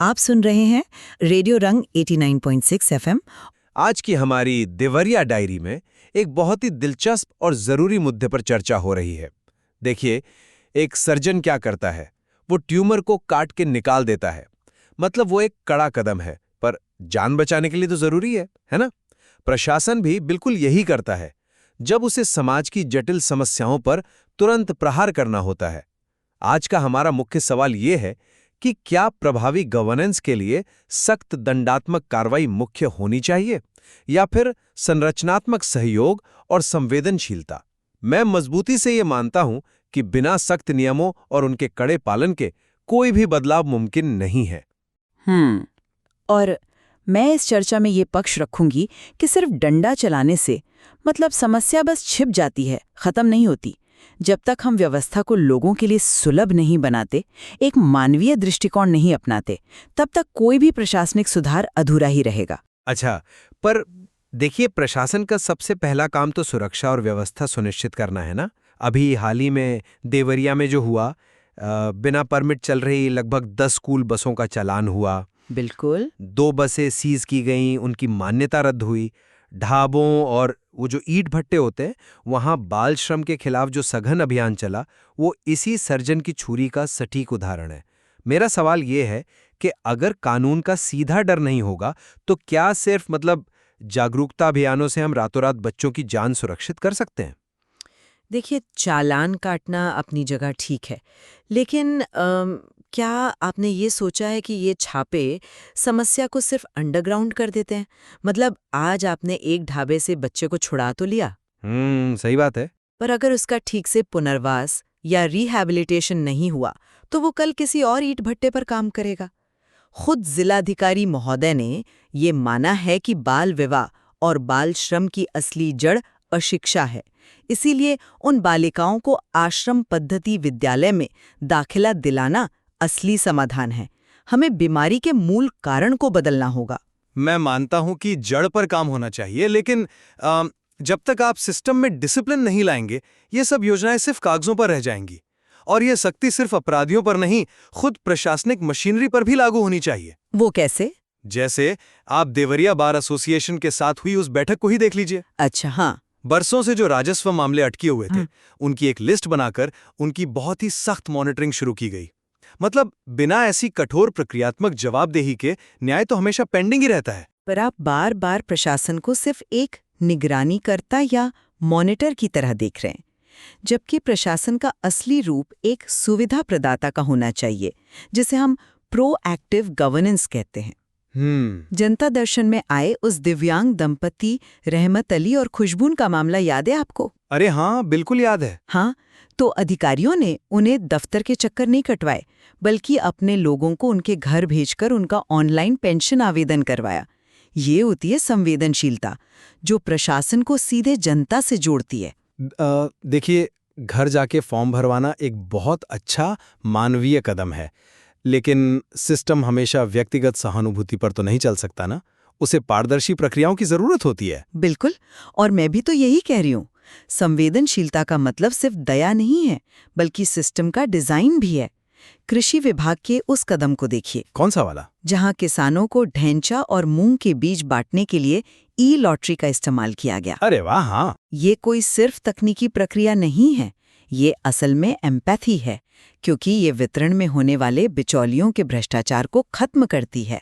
आप सुन रहे हैं रेडियो रंग 89.6 एफएम। आज की हमारी देवरिया डायरी में एक बहुत ही दिलचस्प और जरूरी मुद्दे पर चर्चा हो रही है। देखिए, एक सर्जन क्या करता है, वो ट्यूमर को काट के निकाल देता है। मतलब वो एक कड़ा कदम है, पर जान बचाने के लिए तो जरूरी है ना? प्रशासन भी बिल्कुल यही करता है, जब उसे समाज की जटिल समस्याओं पर तुरंत प्रहार करना होता है। आज का हमारा मुख्य सवाल ये है कि क्या प्रभावी गवर्नेंस के लिए सख्त दंडात्मक कार्रवाई मुख्य होनी चाहिए या फिर संरचनात्मक सहयोग और संवेदनशीलता। मैं मजबूती से ये मानता हूं कि बिना सख्त नियमों और उनके कड़े पालन के कोई भी बदलाव मुमकिन नहीं है। और मैं इस चर्चा में ये पक्ष रखूंगी कि सिर्फ डंडा चलाने से मतलब समस्या बस छिप जाती है, खत्म नहीं होती। जब तक हम व्यवस्था को लोगों के लिए सुलभ नहीं बनाते, एक मानवीय दृष्टिकोण नहीं अपनाते, तब तक कोई भी प्रशासनिक सुधार अधूरा ही रहेगा। अच्छा, पर देखिए, प्रशासन का सबसे पहला काम तो सुरक्षा और व्यवस्था सुनिश्चित करना है ना। अभी हाल ही में देवरिया में जो हुआ, बिना परमिट चल रही लगभग 10 स्कूल बसों का चालान हुआ। बिल्कुल। 2 बसें सीज की गईं, उनकी मान्यता रद्द हुई। ढाबों और वो जो ईंट भट्टे होते हैं, वहां बाल श्रम के खिलाफ जो सघन अभियान चला, वो इसी सर्जन की छुरी का सटीक उदाहरण है। मेरा सवाल ये है कि अगर कानून का सीधा डर नहीं होगा, तो क्या सिर्फ जागरूकता अभियानों से हम रातों रात बच्चों की जान सुरक्षित कर सकते हैं? देखिए, चालान काटना अपनी जगह ठीक है, लेकिन क्या आपने ये सोचा है कि ये छापे समस्या को सिर्फ अंडरग्राउंड कर देते हैं? मतलब आज आपने एक ढाबे से बच्चे को छुड़ा तो लिया, सही बात है। पर अगर उसका ठीक से पुनर्वास या रिहैबिलिटेशन नहीं हुआ, तो वो कल किसी और ईंट भट्टे पर काम करेगा। खुद जिलाधिकारी महोदय ने ये माना है कि बाल विवाह और बाल श्रम की असली जड़ अशिक्षा है। इसीलिए उन बालिकाओं को आश्रम पद्धति विद्यालय में दाखिला दिलाना असली समाधान है। हमें बीमारी के मूल कारण को बदलना होगा। मैं मानता हूं कि जड़ पर काम होना चाहिए, लेकिन जब तक आप सिस्टम में डिसिप्लिन नहीं लाएंगे, ये सब योजनाएं सिर्फ कागजों पर रह जाएंगी। और ये सख्ती सिर्फ अपराधियों पर नहीं, खुद प्रशासनिक मशीनरी पर भी लागू होनी चाहिए। वो कैसे? जैसे आप देवरिया बार एसोसिएशन के साथ हुई उस बैठक को ही देख लीजिए। अच्छा, हाँ। बरसों से जो राजस्व मामले अटके हुए थे, उनकी एक लिस्ट बनाकर उनकी बहुत ही सख्त मॉनिटरिंग शुरू की गई। मतलब बिना ऐसी कठोर प्रक्रियात्मक जवाबदेही के न्याय तो हमेशा पेंडिंग ही रहता है। पर आप बार बार प्रशासन को सिर्फ एक निगरानीकर्ता या मॉनिटर की तरह देख रहे हैं, जबकि प्रशासन का असली रूप एक सुविधा प्रदाता का होना चाहिए, जिसे हम प्रोएक्टिव गवर्नेंस कहते हैं। जनता दर्शन में आए उस दिव्यांग दंपति रहमत अली और खुशबून का मामला याद है आपको? अरे हाँ, बिल्कुल याद है। हाँ, तो अधिकारियों ने उन्हें दफ्तर के चक्कर नहीं कटवाए, बल्कि अपने लोगों को उनके घर भेजकर उनका ऑनलाइन पेंशन आवेदन करवाया। ये होती है संवेदनशीलता, जो प्रशासन को सीधे जनता से जोड़ती है। देखिए, घर जाके फॉर्म भरवाना एक बहुत अच्छा मानवीय कदम है, लेकिन सिस्टम हमेशा व्यक्तिगत सहानुभूति पर तो नहीं चल सकता ना। उसे पारदर्शी प्रक्रियाओं की जरूरत होती है। बिल्कुल, और मैं भी तो यही कह रही हूँ। संवेदनशीलता का मतलब सिर्फ दया नहीं है, बल्कि सिस्टम का डिजाइन भी है। कृषि विभाग के उस कदम को देखिए। कौन सा वाला? जहां किसानों को ढैंचा और मूंग के बीज बांटने के लिए ई लॉटरी का इस्तेमाल किया गया। अरे वाह, हाँ। ये कोई सिर्फ तकनीकी प्रक्रिया नहीं है, ये असल में एम्पैथी है, क्योंकि ये वितरण में होने वाले बिचौलियों के भ्रष्टाचार को खत्म करती है।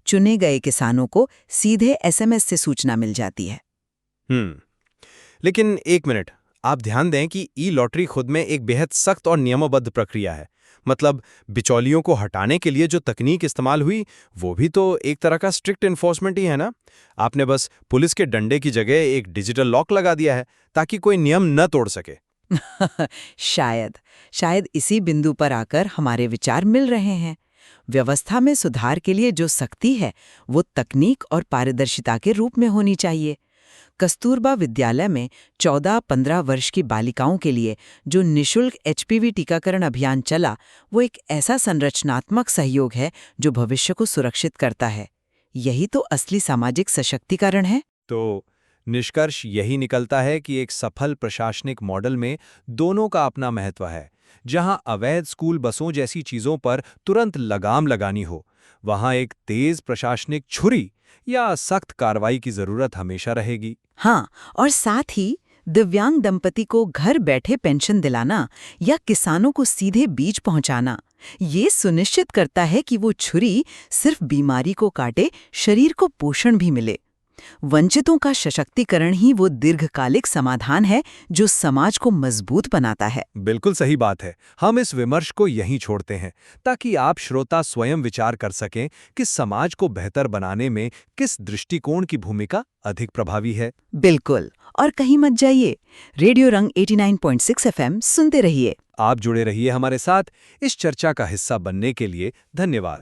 चुने गए किसानों को सीधे एसएमएस से सूचना मिल जाती है। लेकिन एक मिनट, आप ध्यान दें कि ई लॉटरी खुद में एक बेहद सख्त और नियमबद्ध प्रक्रिया है। मतलब बिचौलियों को हटाने के लिए जो तकनीक इस्तेमाल हुई, वो भी तो एक तरह का स्ट्रिक्ट इन्फोर्समेंट ही है ना। आपने बस पुलिस के डंडे की जगह एक डिजिटल लॉक लगा दिया है, ताकि कोई नियम न तोड़ सके। शायद इसी बिंदु पर आकर हमारे विचार मिल रहे हैं। व्यवस्था में सुधार के लिए जो सख्ती है, वो तकनीक और पारदर्शिता के रूप में होनी चाहिए। कस्तूरबा विद्यालय में 14-15 वर्ष की बालिकाओं के लिए जो निशुल्क एचपीवी टीकाकरण अभियान चला, वो एक ऐसा संरचनात्मक सहयोग है जो भविष्य को सुरक्षित करता है। यही तो असली सामाजिक सशक्तिकरण है। तो निष्कर्ष यही निकलता है कि एक सफल प्रशासनिक मॉडल में दोनों का अपना महत्व है। जहां अवैध स्कूल बसों जैसी चीजों पर तुरंत लगाम लगानी हो, वहां एक तेज प्रशासनिक छुरी या सख्त कार्रवाई की जरूरत हमेशा रहेगी। हाँ, और साथ ही दिव्यांग दंपति को घर बैठे पेंशन दिलाना या किसानों को सीधे बीज पहुंचाना, ये सुनिश्चित करता है कि वो छुरी सिर्फ बीमारी को काटे, शरीर को पोषण भी मिले। वंचितों का सशक्तिकरण ही वो दीर्घकालिक समाधान है जो समाज को मजबूत बनाता है। बिल्कुल सही बात है। हम इस विमर्श को यहीं छोड़ते हैं ताकि आप श्रोता स्वयं विचार कर सकें कि समाज को बेहतर बनाने में किस दृष्टिकोण की भूमिका अधिक प्रभावी है। बिल्कुल, और कहीं मत जाइए। रेडियो रंग 89.6 FM सुनते रहिए। आप जुड़े रहिए हमारे साथ। इस चर्चा का हिस्सा बनने के लिए धन्यवाद।